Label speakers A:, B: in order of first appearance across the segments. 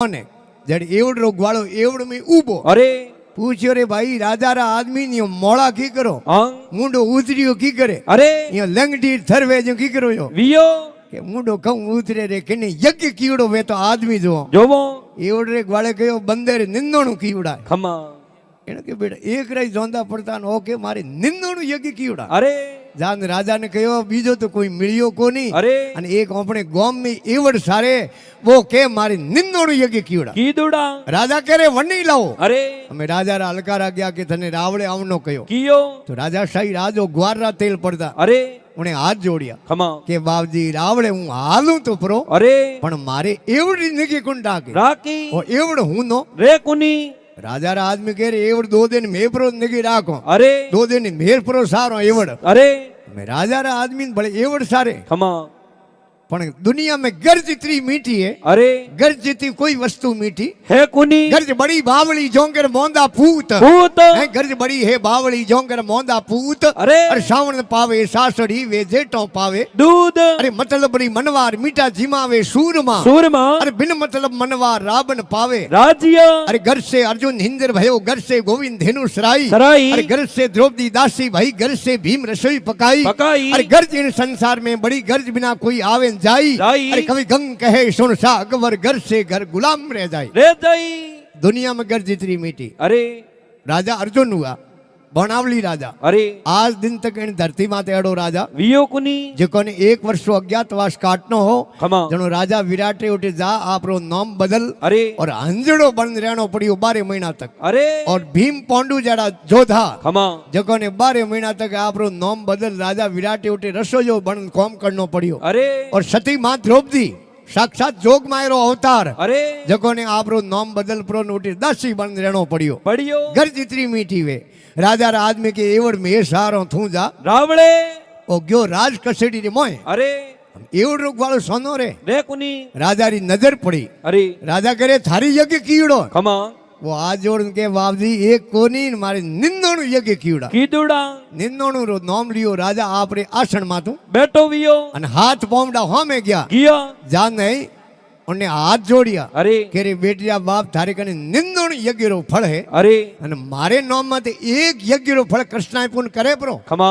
A: કોને જડ એવડો ગ્વાળો એવડ મેં ઊભો
B: અરે
A: પૂછ્યો રે ભાઈ રાજારા આદમી ની મોળા કી કરો મુંડો ઉતર્યો કી કરે
B: અરે
A: અહીંયા લંગડી થરવે જો કી કરો છો
B: વિયો
A: કે મુંડો કઉ ઉતરે રે કે યજ્ઞ કીવડો વે તો આદમી જો
B: જોવો
A: એવડ રે ગ્વાળે કયો બંદર નિંદોણું કીવડા
B: ખમા
A: એને કે બેટા એક રહી જોંદા પડતા નો કે મારે નિંદોણું યજ્ઞ કીવડા
B: અરે
A: જાન રાજાને કહ્યો બીજો તો કોઈ મળ્યો કોની
B: અરે
A: અને એક આપણે ગોમ ની એવડ સારે વો કે મારી નિંદોણું યજ્ઞ કીવડા
B: કીદુડા
A: રાજા કે રે વણી લાવો
B: અરે
A: અમે રાજા રા હલકારા ગયા કે તને રાવળે આવનો કયો
B: કિયો
A: તો રાજા શાહી રાજો ગ્વારના તેલ પડતા
B: અરે
A: ઉણે હાથ જોડ્યા
B: ખમા
A: કે બાપજી રાવળે હું હાલું તો પરો
B: અરે
A: પણ મારે એવડી નગી કોણ ડાકે
B: રાકી
A: ઓ એવડ હું નો
B: રે કુની
A: રાજા રા આદમી કે રે એવડ દો દિન મેપરો નગી રાખો
B: અરે
A: દો દિન મેરપરો સારો એવડ
B: અરે
A: मैं राजा रा आदमी भले एवड सारे
B: खमा
A: पण दुनिया में गर्ज इतनी मीठी है
B: अरे
A: गर्ज जितनी कोई वस्तु मीठी
B: है कुनी
A: गर्ज बड़ी बावली जोंगर मोंदा पूत
B: भूत
A: है गर्ज बड़ी है बावली जोंगर मोंदा पूत
B: अरे
A: श्रावण पावे सासड़ी वे जेठो पावे
B: दूध
A: अरे मतलब बड़ी मनवार मीठा जिमावे सूरमा
B: सूरमा
A: अरे बिन मतलब मनवार रावण पावे
B: राज्य
A: अरे घर से अर्जुन हिंदर भयो घर से गोविंद धेनु सराई
B: सराई
A: अरे घर से द्रौपदी दासी भाई घर से भीम रसोई पकाई
B: पकाई
A: अरे गर्ज इन संसार में बड़ी गर्ज बिना कोई आवे जाई अरे कवि गंग कहे सुन सा अकबर घर से घर गुलाम रह जाई दुनिया में गर्ज इतनी मीठी
B: अरे
A: राजा अर्जुन हुआ बनावली राजा
B: अरे
A: आज दिन तक इन धरती माते अड़ो राजा
B: वियो कुनी
A: जेको ने 1 वर्ष अज्ञातवास काटनो हो
B: खमा
A: जनो राजा विराटे उठे जा आपरो नाम बदल
B: अरे
A: और हंजड़ो बन रहनो पड़ियो 12 महीना तक
B: अरे
A: और भीम पांडु जड़ा जोधा
B: खमा
A: जेको ने 12 महीना तक आपरो नाम बदल राजा विराटे उठे रसोजो बन कॉम करनो पड़ियो
B: अरे
A: और सती मां द्रौपदी साक्षात जोग मायरो अवतार
B: अरे
A: जको ने आपरो नाम बदल प्रो नोटिस दासी बन रहनो पड़ियो
B: पड़ियो
A: घर जितनी मीठी वे राजा रा आदमी के एवड में सारो थू जा
B: रावड़े
A: ओ गयो राज कसेडी रे मोय
B: अरे
A: एवड रोग वालो सोनो रे
B: कुनी
A: राजा री नजर पड़ी
B: अरे
A: राजा करे थारी यज्ञ कीड़ो
B: खमा
A: वो आज जोड़ के बाबजी एक कोनी मारे निंदोणु यज्ञ कीड़ा
B: कीदुड़ा
A: निंदोणु रो नाम लियो राजा आपरे आसन माथू
B: बैठो वियो
A: अन हाथ पोमड़ा होमे गया
B: गया
A: जान नहीं उन्हें हाथ जोड़िया
B: अरे
A: के बेटिया बाप थारे कने निंदोणु यज्ञ रो फल है
B: अरे
A: अन मारे नाम में एक यज्ञ रो फल कृष्णाय पुन करे प्रो
B: खमा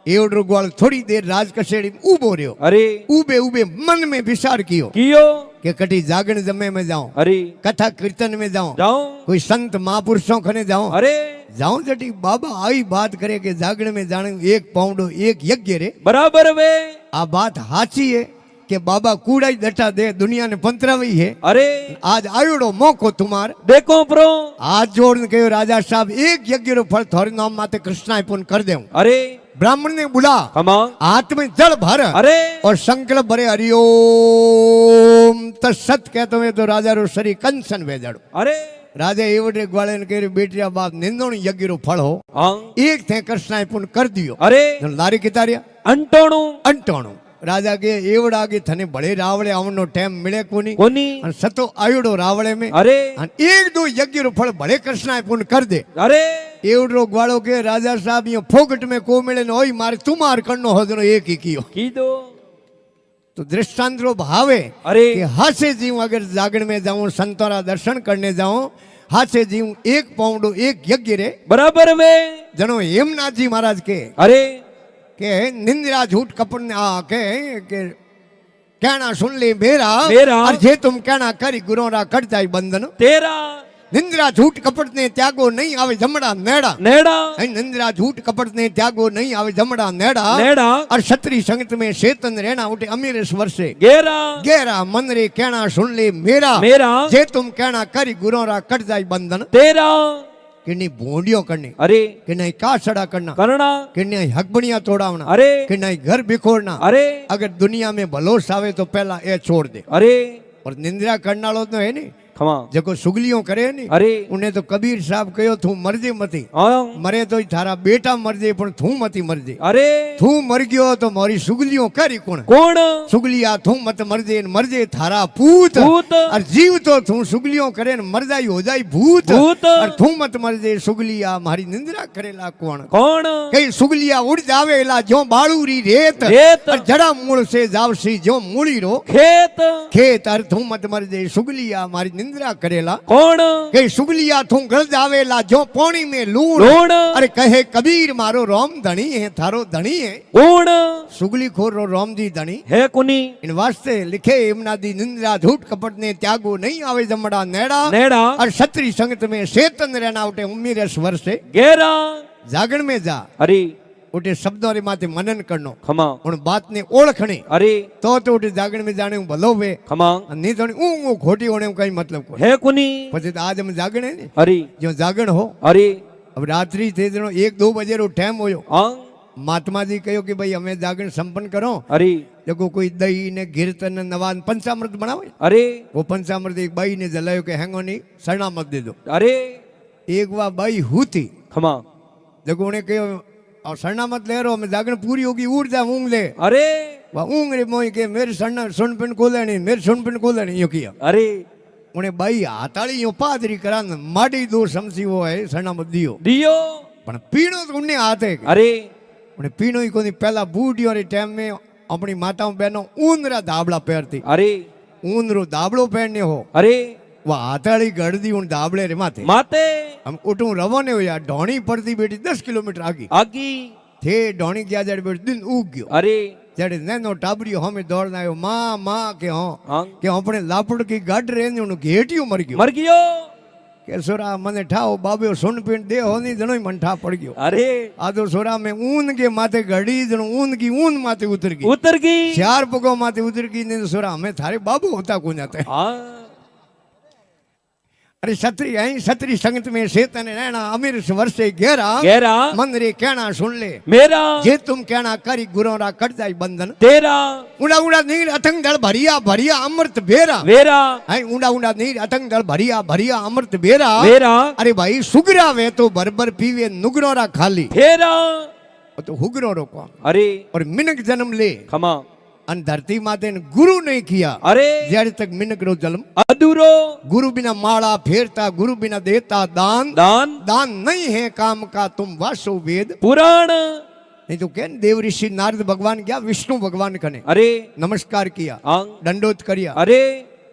A: एवड रो ग्वाल थोड़ी देर राज कसेड़ी उबो रहो
B: अरे
A: उबे उबे मन में विचार कियो के कटी जागण जमे में जाऊं
B: अरे
A: कथा कीर्तन में जाऊं
B: जाऊं
A: कोई संत महापुरुषों खने जाऊं
B: अरे
A: जाऊं जटी बाबा आई बात करे के जागण में जाने एक पाउंडो एक यज्ञ रे
B: बराबर वे
A: आ बात हाची है कि बाबा कूड़ा दटा दे दुनिया ने पंतरावी है
B: अरे
A: आज आयोड़ो मौको तुम्हार
B: देखो प्रो
A: आज जोड़ कहो राजा साहब एक यज्ञ रो फल थोड़े नाम माते कृष्णाय पुन कर दे
B: अरे
A: ब्राह्मण ने बुला हाथ में जल भर
B: अरे
A: और संकल्प भरे हरिओम तत्सत कहते हुए तो राजा रो शरीर कंसन भेजाड़ो
B: अरे राजा
A: एवडे ग्वाले ने कहे बेटिया बाप निंदोण यज्ञ रो फल हो एक थे कृष्णाय पुन कर दियो
B: अरे
A: लारी कितारिया अंटोणु राजा के एवड आगे थने बड़े रावळे आवनो टाइम मिले कोनी अन सतो आयोडो रावळे में अरे अन एक दो यज्ञ रो फल बड़े कृष्णाय पुन कर दे अरे एवड रो ग्वालो के राजा साहब यो फोकट में को मिले न ओई मारे तुमार करनो होदनो एक ही कियो कीदो तो दृष्टांत रो भावे अरे कि हासे जीव अगर जागरण में जाऊं संतोरा दर्शन करने जाऊं हासे जीव एक पाउंडो एक यज्ञ रे बराबर में जनो हेमनाथ जी महाराज के अरे के निंद्रा झूठ कपट के कहना सुन ले मेरा और जे तुम कहना करी गुरोरा कट जाए बंधन तेरा निंद्रा झूठ कपट ने त्यागो नहीं आवे जमड़ा नेड़ा नेड़ा निंद्रा झूठ कपट ने त्यागो नहीं आवे जमड़ा नेड़ा नेड़ा और क्षत्रिय संगत में चेतन रहना उठे अमीर वर्षे गेरा गेरा मन रे कहना सुन ले मेरा मेरा जे तुम कहना करी गुरोरा कट जाए बंधन तेरा किन्नी भोंडियों करनी अरे किन्नी कासड़ा करना किन्नी हकबनिया तोड़ावना अरे किन्नी घर बिखोड़ना अरे अगर दुनिया में भलोस आवे तो पहला ये छोड़ दे अरे और निंद्रा करना लो तो है नहीं जको सुगलियों करे नी अरे उन्हें तो कबीर साहब कहो तू मरजे मती मरे तो थारा बेटा मरजे पण तू मती मरजे अरे तू मर गयो तो मारी सुगलियों करी कौन कौन सुगलिया तू मत मरजे मरजे थारा पूत और जीव तो तू सुगलियों करे मर जाई हो जाई भूत और तू मत मरजे सुगलिया मारी निंद्रा करेला कौन कौन कई सुगलिया उड़ जावेला जो बाळूरी रेत और जड़ा मूल से जावसी जो मूली रो खेत खेत और तू मत मरजे सुगलिया मारी નિંદ્રા કરેલા
B: કોણ
A: કે સુગલિયા થું ગળ આવેલા જો પોણી में લૂણ
B: લૂણ
A: અરે કહે કબીર મારો રોમ ધણી હે થારો ધણી હે
B: કોણ
A: સુગલી ખોર રો રોમજી ધણી
B: હે કુની
A: इन वास्ते लिखे इमनादी निंद्रा झूठ कपट ने त्यागो नहीं आवे जमड़ा नेड़ा
B: નેડા
A: और क्षत्रिय संगत में चेतन रहना उठे उम्मीद स्वर से
B: ગેરા
A: जागरण में जा
B: અરે
A: उठे शब्दों रे माथे मनन करनो
B: ખમા
A: उन बात ने ओळखणी
B: અરે
A: तो उठे जागरण में जाने भलो वे
B: ખમા
A: नहीं तो ऊ खोटी होने में कई मतलब को
B: હે કુની
A: પછી आज हम जागरण है ने
B: અરે
A: जो जागरण हो
B: અરે
A: अब रात्रि थे जनो 1-2 बजे रो टाइम होयो
B: આંગ
A: महात्मा जी कहो कि भाई हमें जागरण संपन्न करो
B: અરે
A: देखो कोई दही ने कीर्तन ने नवान पंचामृत बनावे
B: અરે
A: वो पंचामृत एक बाई ने जलायो के हैंगो नहीं सरना मत दे दो
B: અરે
A: एक वा बाई हुती
B: ખમા
A: देखो उन्हें कहो और सरना मत ले रो मैं जागरण पूरी होगी उड़ जा ऊँग ले
B: અરે
A: वह ऊँग रे मोई के मेरे सरना सुन पिन खोले नहीं मेरे सुन पिन खोले नहीं यो किया
B: અરે
A: उन्हें बाई हाथाड़ी यो पादरी करा माड़ी दो समसी वो है सरना मत दियो
B: દિયો
A: पण पीणो तो उन्हें आते
B: અરે
A: उन्हें पीणो ही कोनी पहला बूढ़ियों रे टाइम में अपनी माताओं बहनों ऊनरा दाबड़ा पहनती
B: અરે
A: ऊन रो दाबड़ो पहनने हो
B: અરે
A: वह हाथाड़ी गड़दी उन दाबड़े रे माथे
B: માતે
A: हम उठूं रवाने हो यार ढोणी पड़ती बेटी 10 किलोमीटर आगी
B: આગી
A: थे ढोणी क्या जड़ बेटी दिन उग गयो
B: અરે
A: जड़े नैनो टाबरियो हमें दौड़ना आयो माँ माँ के हो
B: આંગ
A: के अपने लापड़ की गाड रे ने घेटियो मर गयो
B: મર ગયો
A: के सोरा मने ठाओ बाबे सुन पिन दे होनी जनो मन ठा पड़ गयो
B: અરે
A: आदो सोरा में ऊन के माथे घड़ी जनो ऊन की ऊन माथे उतर गई
B: ઉતર ગઈ
A: चार पगो माथे उतर गई ने सोरा हमें थारे बाबू होता को जाते
B: હા
A: अरे छतरी संगत में चेतन रहना अमीर वर्षे घेरा
B: ગેરા
A: मन रे कहना सुन ले
B: મેરા
A: जे तुम कहना करी गुरोरा कट जाई बंधन
B: તેરા
A: उड़ा उड़ा नीर अथंग दल भरिया भरिया अमृत बेरा
B: વેરા
A: है उड़ा उड़ा नीर अथंग दल भरिया भरिया अमृत बेरा
B: વેરા
A: अरे भाई सुगरा वे तो बरबर पीवे नुगरोरा खाली
B: ફેરા
A: वो तो हुगरोरो को
B: અરે
A: और मिनक जन्म ले
B: ખમા
A: अन धरती माते ने गुरु नहीं किया
B: અરે
A: जड़ तक मिनक रो जन्म
B: અધૂરો
A: गुरु बिना माला फेरता गुरु बिना देता दान
B: દાન
A: दान नहीं है काम का तुम वासो वेद
B: પુરાણ
A: नहीं तो क्या देव ऋषि नारद भगवान क्या विष्णु भगवान कने
B: અરે
A: नमस्कार किया
B: આંગ
A: दंडोत करिया
B: અરે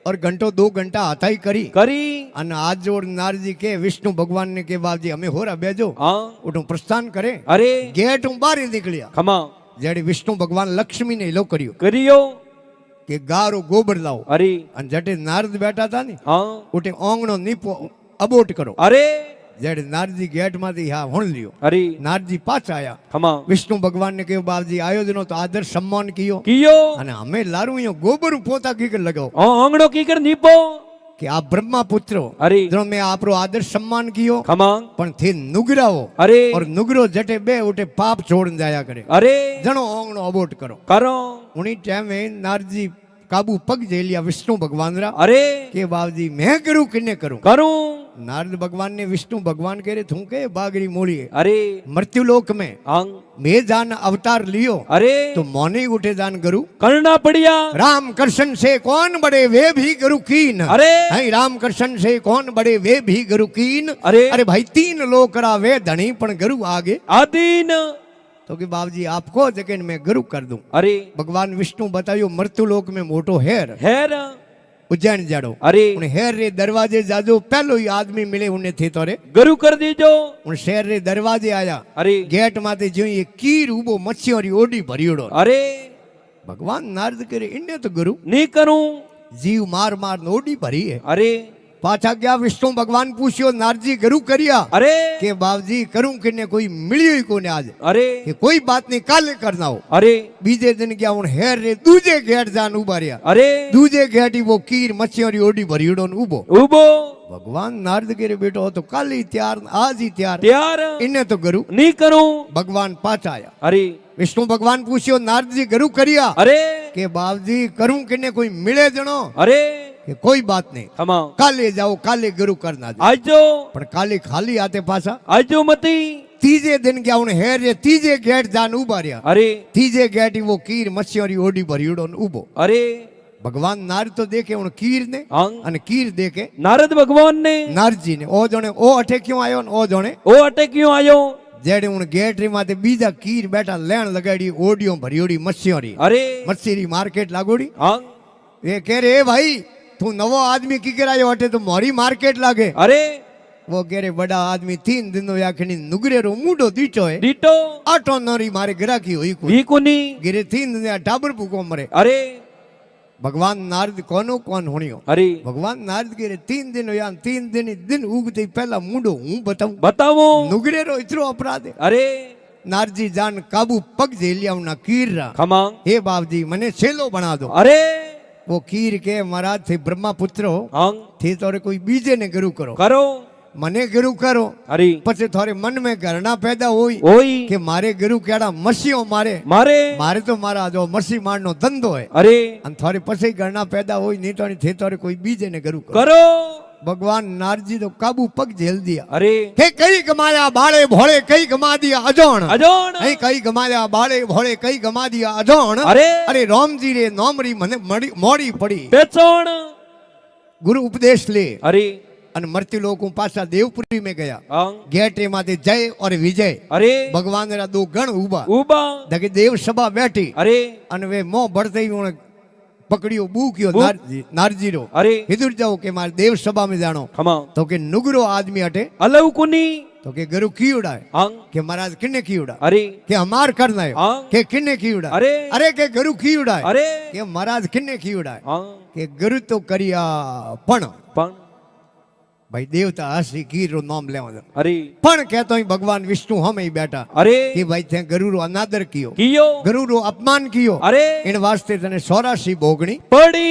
A: और घंटों 2 घंटा हाथा ही करी
B: કરી
A: अन आज जोड़ नारद जी के विष्णु भगवान ने के बाद जी हमें हो रहा बेजो
B: આંગ
A: उठो प्रस्थान करे
B: અરે
A: गेट हूँ बाहर ही निकलिया
B: ખમા
A: जड़े विष्णु भगवान लक्ष्मी ने लो करियो
B: કર્યો
A: कि गारो गोबर लाओ
B: અરે
A: अन जटे नारद बैठा था ने
B: હા
A: उठे ओंगणो नीपो अबोट करो
B: અરે
A: जड़े नारद जी गेट माथी हाँ हुण लियो
B: અરે
A: नारद जी पाछ आया
B: ખમા
A: विष्णु भगवान ने कहो बाबजी आयोजनो तो आदर सम्मान कियो
B: કિયો
A: અને અમે લારું यो गोबर पोता की लगाओ
B: આંગણો કીકર નીપો
A: कि आप ब्रह्मा पुत्रो
B: અરે
A: जो मैं आपरो आदर सम्मान कियो
B: ખમા
A: पण थे नुगराओ
B: અરે
A: और नुगरो जटे बे उठे पाप छोड़ जाया करे
B: અરે
A: जनो ओंगणो अबोट करो
B: કરો
A: उन्हीं टाइम में नारद जी काबू पग जे लिया विष्णु भगवान रा
B: અરે
A: के बाबजी मैं करूं किने करूं
B: કરું
A: नारद भगवान ने विष्णु भगवान कह रहे थू के बागरी मोड़ी
B: અરે
A: मृत्युलोक में
B: આંગ
A: मैं जान अवतार लियो
B: અરે
A: तो मौनी उठे जान गुरु
B: કરણા પડ્યા
A: राम कृष्ण से कौन बड़े वे भी गुरु कीन
B: અરે
A: है राम कृष्ण से कौन बड़े वे भी गुरु कीन
B: अरे
A: अरे भाई 3 लोग करा वे धनी पण गुरु आगे
B: આદીન
A: तो कि बाबूजी आपको जगन में गुरु कर दूं
B: અરે
A: भगवान विष्णु बतायो मृत्युलोक में मोटो हेर
B: હેર
A: उज्जैन जाड़ो
B: અરે
A: उन हेर रे दरवाजे जाजो पहलो ही आदमी मिले उन्हें थे तो रे
B: ગરુ કર દીજો
A: उन शहर रे दरवाजे आया
B: અરે
A: गेट माते जो ये कीर उबो मच्छियों री ओडी भरियोड़ो
B: અરે
A: भगवान नारद करे इन्ने तो गुरु
B: ની કરું
A: जीव मार मार ओडी भरी है
B: અરે
A: पाछा गया विष्णु भगवान पूछियो नारद जी गुरु करिया
B: અરે
A: के बाबूजी करूं किन्ने कोई मिलियो ही कोने आज
B: અરે
A: कि कोई बात नहीं काले करना हो
B: અરે
A: बीजे दिन क्या उन हेर रे दूजे गेट जान उबा रिया
B: અરે
A: दूजे गेट ही वो कीर मच्छियों री ओडी भरियोड़ो उबो
B: ઊભો
A: भगवान नारद के रे बेटो तो कल ही तैयार आज ही तैयार
B: ત્યાર
A: इन्हें तो गुरु
B: ની કરું
A: भगवान पाछ आया
B: અરે
A: विष्णु भगवान पूछियो नारद जी गुरु करिया
B: અરે
A: के बाबूजी करूं किन्ने कोई मिले जनो
B: અરે
A: कि कोई बात नहीं
B: ખમા
A: काले जाओ काले गुरु करना दे
B: આજો
A: पर काले खाली आते पासा
B: આજો મતી
A: तीजे दिन क्या उन हेर रे तीजे गेट जान उबा रिया
B: અરે
A: तीजे गेट ही वो कीर मच्छियों री ओडी भरियोड़ो उबो
B: અરે
A: भगवान नारद तो देखे उन कीर ने
B: આંગ
A: अने कीर देखे
B: નારદ ભગવાન ને
A: नारद जी ने ओ जणे ओ अठे क्यों आयो ने ओ जणे
B: ઓ અટક્યો આયો
A: जेड़े उन गेट री माथे बीजा कीर बैठा लेन लगाड़ी ओडियो भरियोड़ी मच्छियों री
B: અરે
A: मच्छी री मार्केट लागोड़ी
B: આંગ
A: ये कह रहे भाई तू नवो आदमी की करायो हटे तो मोरी मार्केट लागे
B: अरे
A: वो कह रे बड़ा आदमी 3 दिन याखनी नुगरे रो मुडो दीटो है
B: डीटो
A: आटो नरी मारे गिराकी हुई को
B: ही कुनी
A: गिरे 3 दिन या टाबर पुको मरे
B: अरे
A: भगवान नारद कोनो कौन होनियो
B: अरे
A: भगवान नारद गिरे 3 दिन या 3 दिन उगते पहला मुडो हूं
B: बताओ
A: नुगरे रो इतरो अपराध है
B: अरे
A: नारजी जान काबू पग झेलिया ना कीर रा
B: खमा
A: हे बाबजी मने सेलो बना दो
B: अरे
A: वो कीर के महाराज थे ब्रह्मा पुत्र हो
B: अंग
A: थे तोरे कोई बीजे ने गुरु करो
B: करो
A: मने गुरु करो
B: अरे
A: पछे थोरे मन में घरना पैदा हुई
B: ओई
A: कि मारे गुरु केड़ा मसीहो मारे
B: मारे
A: मारे तो मारा जो मसी मारनो धंधो है
B: अरे
A: अन थोरे पछे घरना पैदा हुई नहीं तो थे तोरे कोई बीजे ने गुरु करो
B: करो
A: भगवान नारजी तो काबू पग झेल दिया
B: अरे
A: के कई कमाया बाले भोले कई कमा दिया अजोण
B: अजोण
A: नहीं कई कमाया बाले भोले कई कमा दिया अजोण
B: अरे
A: अरे राम जी रे नोमरी मने मोड़ी पड़ी
B: पेचोण
A: गुरु उपदेश ले
B: अरे
A: અને મરતી લોકો પાછા દેવપુરી में गया
B: अंग
A: गेट माथे जय और विजय
B: अरे
A: भगवान रा दो गण उबा
B: उबा
A: दगे देव सभा बैठी
B: अरे
A: અને वे मोह बढ़ते ही उन्हें पकड़ियो बूकियो नारजी रो
B: अरे
A: हिदुर जाओ के मार देव सभा में जानो
B: खमा
A: तो के नुगरो आदमी हटे
B: अलव कुनी
A: तो के गुरु की उड़ाए
B: अंग
A: के महाराज किन्ने की उड़ा
B: अरे
A: के हमार करना है
B: अंग
A: के किन्ने की उड़ा
B: अरे
A: अरे के गुरु की उड़ाए
B: अरे
A: के महाराज किन्ने की उड़ाए
B: अंग
A: के गुरु तो करिया पण
B: पण
A: भाई देवता हसी कीर रो नाम लेवा दे
B: अरे
A: पण कहतो ही भगवान विष्णु हम ही बैठा
B: अरे
A: कि भाई थे गुरु रो अनादर कियो
B: कियो
A: गुरु रो अपमान कियो
B: अरे
A: इन वास्ते तने 84 भोगणी
B: पड़ी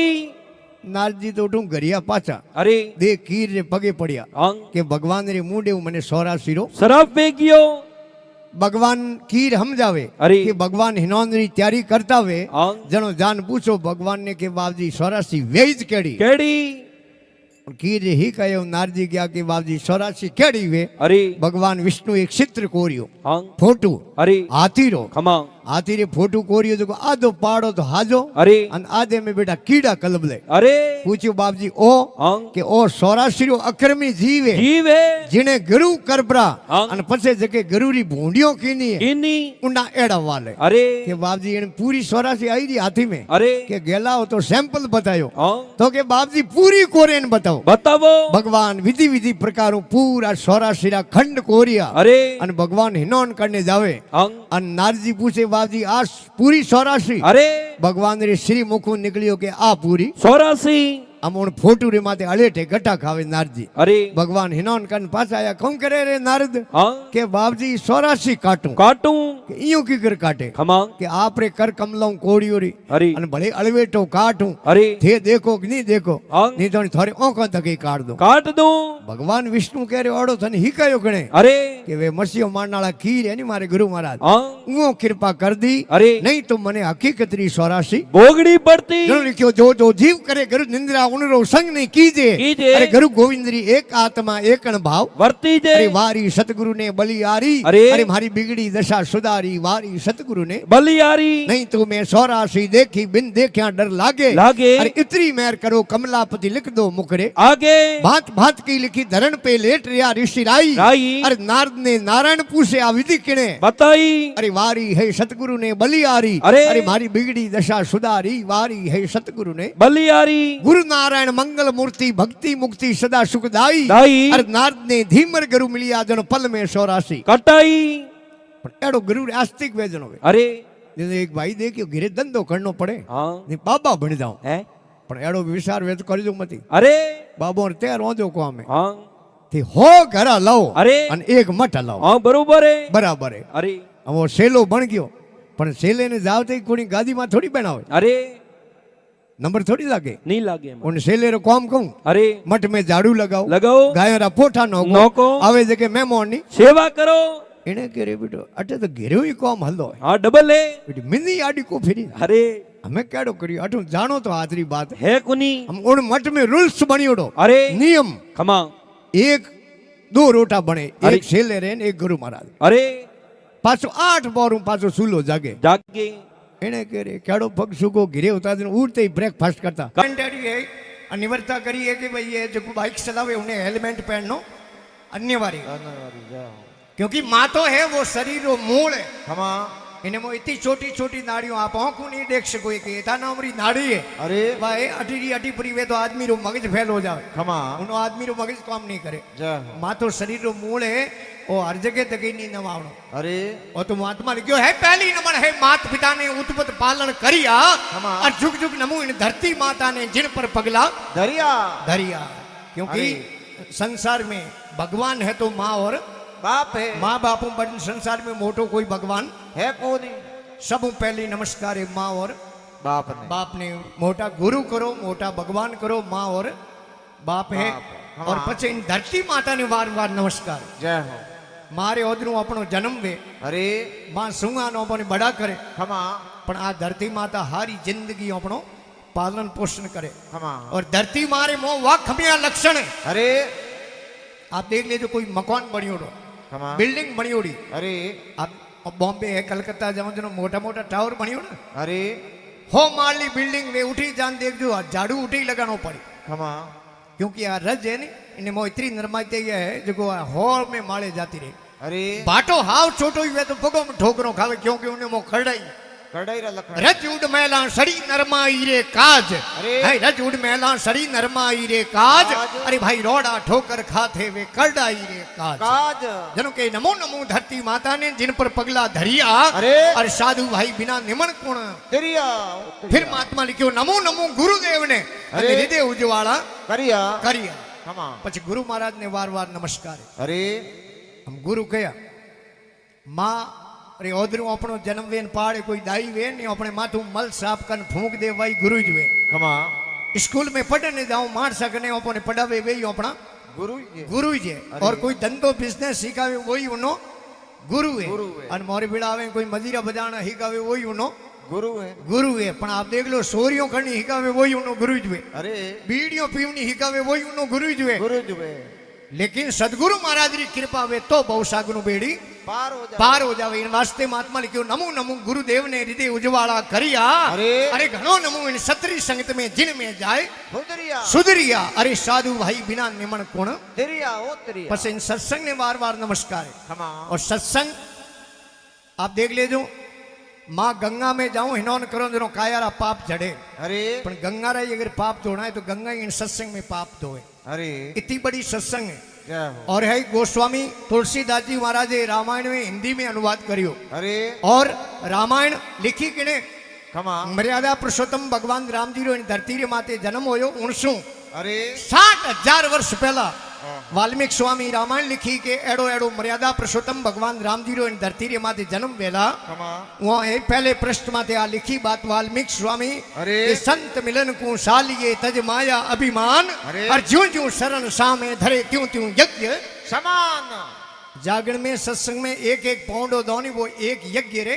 A: नारजी तो उठूं गरिया पाचा
B: अरे
A: दे कीर रे पगे पड़िया
B: अंग
A: के भगवान रे मुंडे मने 84 रो
B: शराब वेगियो
A: भगवान कीर हम जावे
B: अरे
A: कि भगवान हिनोन री तैयारी करता वे
B: अंग
A: जनो जान पूछो भगवान ने के बाबजी 84 वेज केड़ी
B: केड़ी
A: कीर ही कयो नारजी क्या कि बाबजी 84 केड़ी वे
B: अरे
A: भगवान विष्णु एक चित्र कोरियो
B: अंग
A: फोटो
B: अरे
A: हाथी रो
B: खमा
A: हाथी रे फोटो कोरियो जो आधो पाड़ो तो हाजो
B: अरे
A: अन आधे में बेटा कीड़ा कलबले
B: अरे
A: पूछ्यो बाबजी ओ
B: अंग
A: के ओ 84 रो अक्रमी जीव है
B: जीव है
A: जिने गुरु करबरा
B: अंग
A: अन पछे जके गुरु री भूंडियो कीनी है
B: इनी
A: उंडा एड़ा वाले
B: अरे
A: के बाबजी इन पूरी 84 आई री हाथी में
B: अरे
A: के गेला हो तो सैंपल बतायो
B: अंग
A: तो के बाबजी पूरी कोरेन बताओ
B: बतावो
A: भगवान विधि विधि प्रकारों पूरा 84 रा खंड कोरिया
B: अरे
A: अन भगवान हिनोन करने जावे
B: अंग
A: अन नारजी पूछे बाबजी आज पूरी 84
B: अरे
A: भगवान रे श्री मुखो निकलियो के आ पूरी
B: 84
A: हम उन फोटू रे माथे अलेठे गटा खावे नारजी
B: अरे
A: भगवान हिनोन कन पाछा आया कौन करे रे नारद
B: अंग
A: के बाबजी 84 काटू
B: काटू
A: के इयो की कर काटे
B: खमा
A: के आपरे कर कमलों कोड़ियो री
B: अरे
A: अन भले अलवेटो काटू
B: अरे
A: थे देखो कि नहीं देखो
B: अंग
A: नहीं तो थोड़े ओंका तक ही काट दो
B: काट दो
A: भगवान विष्णु कह रहे ओड़ो थने ही कयो गणे
B: अरे
A: के वे मसीहो मारनाला कीर है नी मारे गुरु महाराज
B: अंग
A: वो कृपा कर दी
B: अरे
A: नहीं तो मने हकीकत री 84
B: भोगड़ी पड़ती
A: जनो लिखियो जो जो जीव करे गुरु निंद्रा उनरो संग नहीं कीजे
B: कीजे।
A: अरे गुरु गोविंद री एक आत्मा एक अण भाव
B: वर्ती जे
A: अरे वारी सतगुरु ने बलियारी
B: अरे
A: मारी बिगड़ी दशा सुधारी वारी सतगुरु ने
B: बलियारी
A: नहीं तो मैं 84 देखी बिन देखिया डर लागे
B: लागे
A: अरे इतनी मेहर करो कमलापति लिख दो मुकरे
B: आगे
A: भात भात की लिखी धरण पे लेट रिया ऋषि राई
B: राई
A: अरे नारद ने नारायण पूछे आ विधि किने
B: बताई
A: अरे वारी है सतगुरु ने बलियारी
B: अरे
A: मारी बिगड़ी दशा सुधारी वारी है सतगुरु ने
B: बलियारी
A: गुरु नारायण मंगल मूर्ति भक्ति मुक्ति सदा सुखदाई
B: दाई
A: अरे नारद ने धीमर गुरु मिलिया जन पल में 84
B: कटाई
A: एड़ो गुरु आस्तिक वेजन होवे
B: अरे
A: जैसे एक भाई देखियो घिरे धंधो करनो पड़े
B: हाँ
A: नहीं बाबा बन जाओ
B: है
A: पण एड़ो विचार वेज कर जो मती
B: अरे
A: बाबो ते रोजो को हमें
B: हाँ
A: थी हो घर लाओ
B: अरे
A: अन एक मठ लाओ
B: हाँ बरोबर है
A: बराबर है
B: अरे
A: वो सेलो बन गयो पण सेले ने जावते कोनी गादी में थोड़ी बनावे
B: अरे
A: नंबर थोड़ी लागे
B: नहीं लागे
A: उन सेले रो काम कहूं
B: अरे
A: मठ में झाड़ू लगाओ
B: लगाओ
A: गायों रा पोठा
B: नोको
A: आवे जके मेहमान नी
B: सेवा करो
A: इने करे बेटो अटे तो घेरो ही काम हल्दो है
B: हाँ डबल है
A: बेटी मिनी आडी को फिरी
B: अरे
A: हमें केड़ो करी अठू जानो तो आदरी बात
B: है कुनी
A: हम उन मठ में रूल्स बनियोडो
B: अरे
A: नियम
B: खमा
A: एक 2 रोटा बने
B: अरे।
A: एक सेले रे एक गुरु महाराज
B: अरे
A: पाछो 8 बोरू पाछो सूलो जागे
B: जागे
A: એને કે રે કેડો પગ સુકો ઘીરે ઉતારીને ઉડતે ही ब्रेकफास्ट करता कंटेडी है अनिवार्यता करी है कि भाई ये जो बाइक चलावे उन्हें हेलमेट पहननो अनिवार्य क्योंकि माँ तो है वो शरीर वो मूल है इन्हें मो इतनी छोटी छोटी नाड़ियों आप आंखों नहीं देख सको कि इतना नामरी नाड़ी है
C: अरे
A: भाई अटी परी वे तो आदमी रो मगज फैल हो जावे
C: खमा
A: उनो आदमी रो मगज काम नहीं करे
C: जय हो
A: मातो शरीर रो मूल है वो हर जगह तक ही नहीं नवावणो
C: अरे
A: और तो महात्मा लिखियो है पहली नमन है मात पिता ने उत्पत पालन करिया
C: खमा
A: और जुग जुग नमो इन धरती माता ने जिन पर पगला
C: दरिया
A: धरिया क्योंकि संसार में भगवान है तो माँ और
C: बाप है
A: माँ बापों पर संसार में मोटो कोई भगवान
C: है कौन
A: सब पहली नमस्कार है माँ और
C: बाप ने
A: मोटा गुरु करो मोटा भगवान करो माँ और बाप है
C: बाप,
A: और
C: हाँ।
A: पछे इन धरती माता ने वार वार नमस्कार
C: जय हो
A: मारे ओदरू अपनो जन्म वे
C: अरे
A: माँ सुंगानो अपने बड़ा करे
C: खमा
A: पण आ धरती माता हारी जिंदगी अपनो पालन पोषण करे
C: खमा
A: और धरती मारे मो वाह खमिया लक्षण है
C: अरे
A: आप देख लीजिए कोई मकान बनियोड़ो
C: खमा
A: बिल्डिंग बनियोड़ी
C: अरे
A: आप बॉम्बे है कलकत्ता जाओ जो मोटा मोटा टावर बनियो ना
C: अरे
A: हो माली बिल्डिंग वे उठी जान देख जो झाड़ू उठी लगानो पड़ी
C: खमा
A: क्योंकि आ रज है नी इन्हें मो इतनी नरमाई है जो हॉल में माले जाती रही
C: अरे
A: बाटो हाव छोटो ही वे तो पगो में ठोकरो खावे क्योंकि उन्हें मो खड़ाई
C: कड़ाई रा लखन
A: रज उड मैला सड़ी नरमाई रे काज
C: अरे।
A: है रज उड मैला सड़ी नरमाई रे काज
C: काज।
A: अरे भाई रोड़ा ठोकर खाते वे करडाई रे काज
C: काज
A: जनो के नमो नमो धरती माता ने जिन पर पगला धरिया
C: अरे।
A: और साधु भाई बिना निमन कोण
C: दरिया
A: फिर महात्मा लिखियो नमो नमो गुरुदेव ने
C: अरे।
A: हृदय उजवाड़ा
C: करिया
A: करिया
C: खमा
A: પછી ગુરુ મહારાજ ને વાર વાર નમસ્કાર
C: अरे
A: हम गुरु कया माँ अरे ओदरू अपनो जन्म वेन पाड़े कोई दाई वे ने अपने माथू मल साफ कन फूंक दे भाई गुरु ज वे
C: खमा
A: स्कूल में पढ़ने जाऊं मार सकने अपने पढ़ावे वे अपना
C: गुरु
A: गुरु जी
C: अरे।
A: और कोई धंधो बिजनेस सिखावे वही उनो गुरु है
C: गुरु है।
A: और मोरी बिड़ावे कोई मजीरा बजाना हिकावे वही उनो
C: गुरु है
A: गुरु है पण आप देख लो सोरियों करनी हिकावे वही उनो गुरु ज वे
C: अरे
A: बीड़ियों पीवनी हिकावे वही उनो गुरु ज वे
C: गुरु जुबे
A: लेकिन सदगुरु महाराज की कृपा वे तो बहुसागनु बेड़ी
C: पार हो जा
A: पार हो जावे इन वास्ते महात्मा लिखियो नमो नमो गुरुदेव ने हृदय उजवाड़ा करिया
C: अरे।
A: अरे घणो नमो इन सतरी संगत में जिन में जाए
C: दरिया
A: सुधरिया अरे साधु भाई बिना निमन कोण
C: दरिया ओ दरिया
A: बस इन सत्संग ने बार बार नमस्कार है
C: खमा
A: और सत्संग आप देख लेजो माँ गंगा में जाऊं हिनौन करो जनो कायारा पाप जड़े
C: अरे
A: पण गंगा रा अगर पाप धोना है तो गंगा ही इन सत्संग में पाप धोए
C: अरे
A: इतनी बड़ी सत्संग है
C: जय हो
A: और है गोस्वामी तुलसीदास जी महाराज रामायण में हिंदी में अनुवाद करियो
C: अरे
A: और रामायण लिखी किने
C: खमा
A: मर्यादा पुरुषोत्तम भगवान राम जी रो इन धरती रे माते जन्म होयो 1960
C: अरे
A: 60,000 वर्ष पहला वाल्मीकि स्वामी रामायण लिखी के एड़ो एड़ो मर्यादा पुरुषोत्तम भगवान राम जी रो इन धरती रे माते जन्म वेला
C: खमा
A: वहाँ है पहले पृष्ठ माते आ लिखी बात वाल्मीकि स्वामी
C: अरे।
A: कि संत मिलन को सालिए तज माया अभिमान
C: अरे।
A: और ज्यों ज्यों शरण सामे धरे त्यों त्यों यज्ञ
C: समान
A: जागरण में सत्संग में एक एक पौंडो दोनी वो एक यज्ञ रे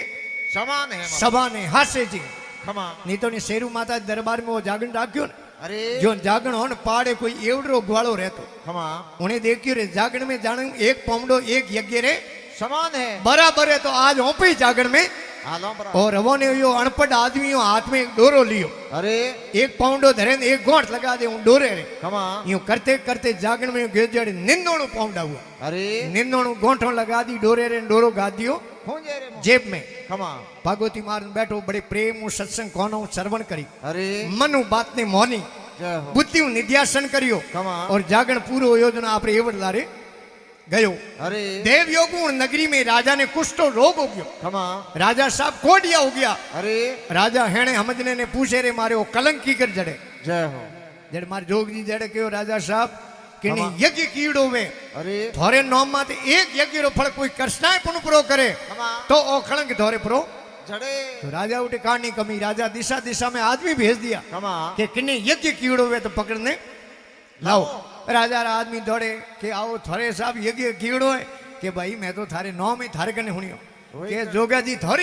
C: समान है
A: सभा ने हासे जी
C: खमा
A: नहीं तो नहीं शेरू माता दरबार में वो जागरण राख्यो न
C: अरे
A: जो जागरण हो न पाड़े कोई एवडो ग्वालो रहतो
C: खमा
A: उन्हें देखियो रे जागरण में जाने एक पौंडो एक यज्ञ रे
C: समान है
A: बराबर है तो आज होपे जागरण में
C: आलो बरा
A: और रवो ने यो अनपढ़ आदमी हाथ में एक डोरो लियो
C: अरे
A: एक पाउंडो धरे ने एक गोंठ लगा दे उन डोरे रे
C: खमा
A: यूं करते करते जागरण में गेजड़ निंदोणु पाउंडा हुआ
C: अरे
A: निंदोणु गोंठो लगा दी डोरे रे डोरो गा दियो
C: खोजे रे
A: जेब में
C: खमा
A: भागवती मारन बैठो बड़े प्रेम सत्संग कोनो श्रवण करी
C: अरे
A: मनु बात ने मोनी
C: जय हो
A: बुद्धि निध्यासन करियो
C: खमा
A: और जागरण पूरो योजना आपरे एवड लारे गयो
C: अरे
A: देव योगुण नगरी में राजा ने कुष्ठ रोग हो गयो
C: खमा
A: राजा साहब कोडिया हो गया
C: अरे
A: राजा हेणे हमजने ने पूछे रे मारे वो कलंक की कर जड़े
C: जय हो
A: जड़ मार जोग जी जड़े कहो राजा साहब कि
C: खमा।
A: यज्ञ कीड़ो वे
C: अरे
A: थोरे नोम माते एक यज्ञ रो फल कोई कृष्णाय पुन प्रो करे
C: खमा
A: तो ओ कलंक थोरे प्रो
C: जड़े
A: तो राजा उठे कानी कमी राजा दिशा दिशा में आदमी भेज दिया
C: खमा
A: कि किन्ने यज्ञ कीड़ो वे तो पकड़ने लाओ राजा रा आदमी दौड़े कि आओ थोरे साहब यज्ञ कीड़ो है कि भाई मैं तो थारे नौ में थारे कने हुनियो
C: वही
A: कि
C: कर।
A: जोगा जी थोड़ी